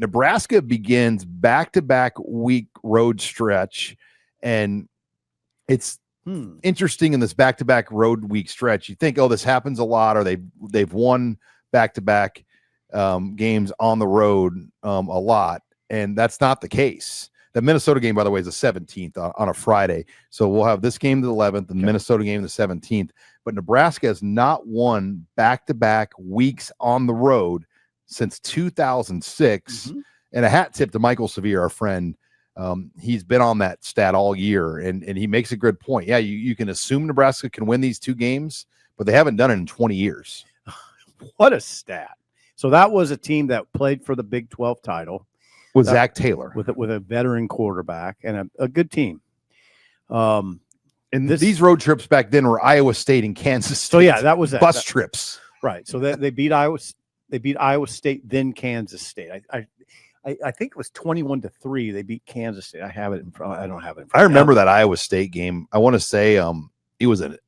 Nebraska begins back-to-back week road stretch, and it's interesting in this back-to-back road week stretch. You think, oh, this happens a lot, or they've won back-to-back games on the road a lot, and that's not the case. The Minnesota game, by the way, is the 17th on a Friday, so we'll have this game the 11th and the Minnesota game the 17th. But Nebraska has not won back-to-back weeks on the road since 2006, and a hat tip to Michael Severe, our friend. He's been on that stat all year, and he makes a good point. Yeah, you can assume Nebraska can win these two games, but they haven't done it in 20 years. What a stat. So that was a team that played for the Big 12 title. With Zach Taylor. With a veteran quarterback and a good team. And these road trips back then were Iowa State and Kansas State. So yeah, that was bus trips. Right. So they beat Iowa. They beat Iowa State, then Kansas State. I think it was 21-3. They beat Kansas State. I have it in front. I don't have it in front. I remember that Iowa State game. I want to say it was an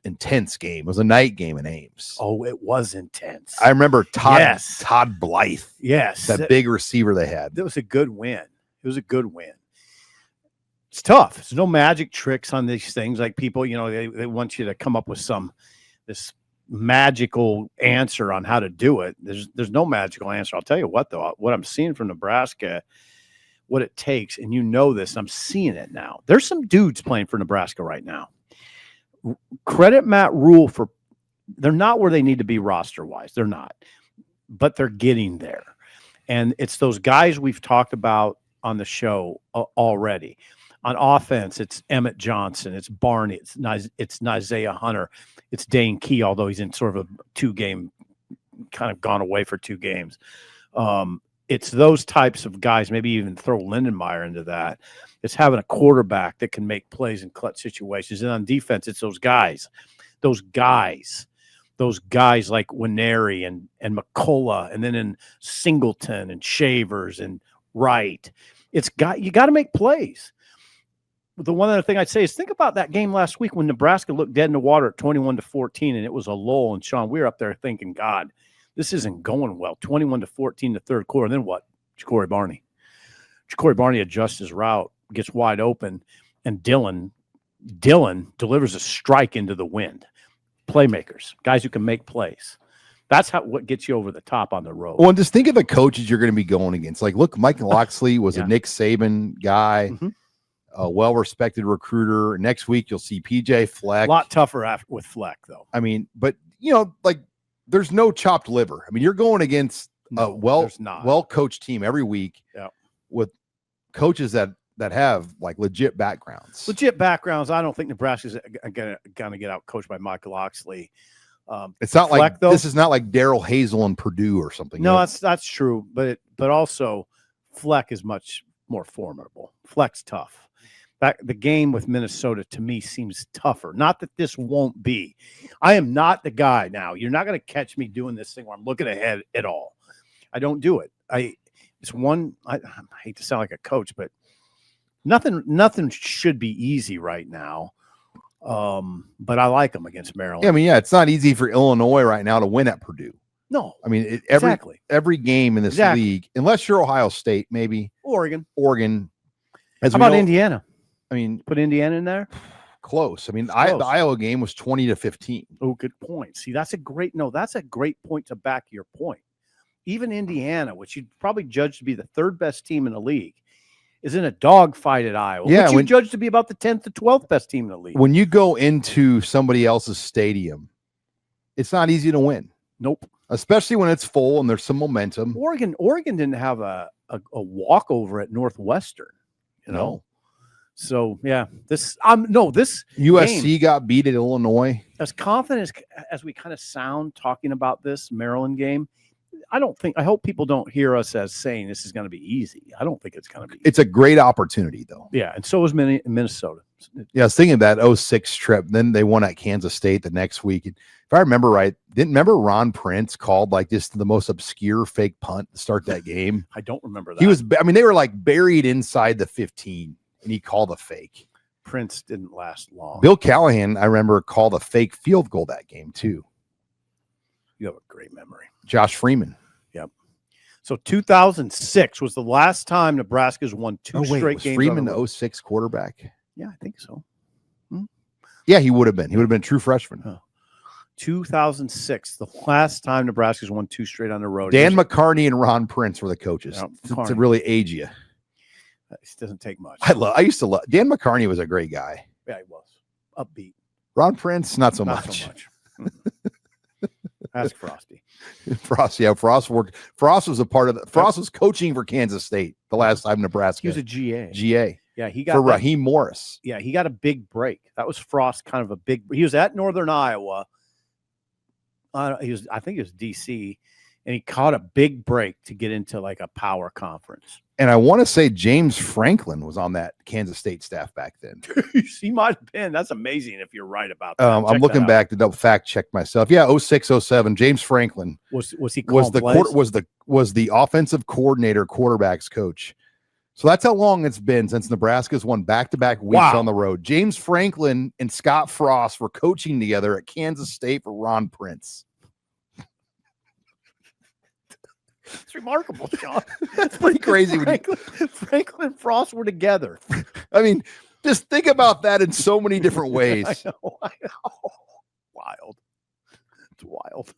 intense game. It was a night game in Ames. Oh, it was intense. I remember Todd Blythe. Yes. That big receiver they had. It was a good win. It was a good win. It's tough. There's no magic tricks on these things. Like people, they want you to come up with this magical answer on how to do it. There's no magical answer. I'll tell you what, though, what I'm seeing from Nebraska, what it takes, and this, I'm seeing it now. There's some dudes playing for Nebraska right now. Credit Matt Rule they're not where they need to be roster-wise. They're not. But they're getting there. And it's those guys we've talked about on the show already. On offense, it's Emmett Johnson, it's Barney, it's Isaiah Hunter, it's Dane Key, although he's in sort of a 2-game, kind of gone away for 2 games. It's those types of guys, maybe even throw Lindenmeyer into that. It's having a quarterback that can make plays in clutch situations. And on defense, it's those guys like Winery and McCullough, and then in Singleton and Shavers and Wright. You got to make plays. The one other thing I'd say is think about that game last week when Nebraska looked dead in the water at 21-14, and it was a lull. And Sean, we were up there thinking, God, this isn't going well. 21-14 the third quarter. And then what? Ja'Cory Barney adjusts his route, gets wide open, and Dylan delivers a strike into the wind. Playmakers, guys who can make plays. That's what gets you over the top on the road. Well, and just think of the coaches you're going to be going against. Like, look, Mike Loxley was a Nick Saban guy. A well-respected recruiter. Next week, you'll see PJ Fleck. A lot tougher with Fleck, though. I mean, but, there's no chopped liver. I mean, you're going against a well-coached team every week with coaches that have, legit backgrounds. I don't think Nebraska's going to get out coached by Mike Loxley. It's not Fleck, this is not like Darrell Hazel and Purdue or something. No, that's true. But also, Fleck is much more formidable. Fleck's tough. The game with Minnesota, to me, seems tougher. Not that this won't be. I am not the guy now. You're not going to catch me doing this thing where I'm looking ahead at all. I don't do it. I hate to sound like a coach, but nothing should be easy right now. But I like them against Maryland. Yeah, I mean, it's not easy for Illinois right now to win at Purdue. No. I mean, every game in this league, unless you're Ohio State, maybe. Oregon. How about Indiana? I mean, put Indiana in there. Close. I mean, the Iowa game was 20-15. Oh, good point. See, that's a great point to back your point. Even Indiana, which you'd probably judge to be the 3rd best team in the league, is in a dogfight at Iowa. Yeah, which you judge to be about the 10th to 12th best team in the league. When you go into somebody else's stadium, it's not easy to win. Nope. Especially when it's full and there's some momentum. Oregon didn't have a walkover at Northwestern, No. So this USC game, got beat at Illinois. As confident as we kind of sound talking about this Maryland game, I hope people don't hear us as saying this is going to be easy. I don't think it's going to be easy. It's a great opportunity, though. Yeah, and so is Minnesota. Yeah, I was thinking of that 06 trip. Then they won at Kansas State the next week. If I remember right, remember Ron Prince called just the most obscure fake punt to start that game? I don't remember that. They were buried inside the 15, and he called a fake. Prince didn't last long. Bill Callahan, I remember, called a fake field goal that game, too. You have a great memory. Josh Freeman. Yep. So 2006 was the last time Nebraska's won two straight was games. Freeman the 06 quarterback? Yeah, I think so. Yeah, he would have been. He would have been a true freshman. Huh. 2006, the last time Nebraska's won two straight on the road. Dan McCarney and Ron Prince were the coaches. Yeah, to really age you. It doesn't take much. I used to love Dan McCarney. Was a great guy. Yeah, he was upbeat. Ron Prince, not so Not much. so much. Ask Frosty. Frost, yeah, Frost worked. Frost was a part of the. Frost was coaching for Kansas State the last time Nebraska. He was a GA. GA. Yeah, he got for Raheem Morris. Yeah, he got a big break. That was Frost, kind of a big. He was at Northern Iowa. I think he was DC, and he caught a big break to get into like a power conference. And I want to say James Franklin was on that Kansas State staff back then. He might have been. That's amazing if you're right about that. I'm looking back to double fact check myself. Yeah, 06, 07. James Franklin was he was the offensive coordinator, quarterbacks coach. So that's how long it's been since Nebraska's won back-to-back weeks on the road. James Franklin and Scott Frost were coaching together at Kansas State for Ron Prince. It's remarkable, Sean. That's pretty crazy. Franklin and Frost were together. I mean, just think about that in so many different ways. I know. Wild. It's wild.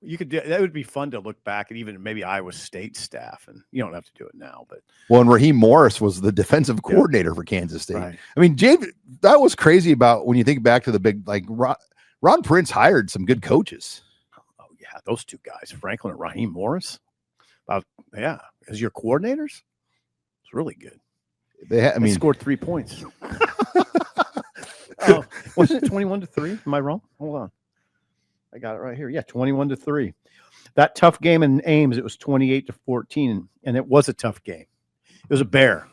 You could do that. Would be fun to look back at even maybe Iowa State staff, and you don't have to do it now. But and Raheem Morris was the defensive coordinator for Kansas State. Right. I mean, James, that was crazy about when you think back to the big Ron Prince hired some good coaches. Oh yeah, those two guys, Franklin and Raheem Morris. As your coordinators, it's really good. They scored 3 points. Wasn't it 21-3? Am I wrong? Hold on. I got it right here. Yeah, 21-3. That tough game in Ames, it was 28-14, and it was a tough game. It was a bear.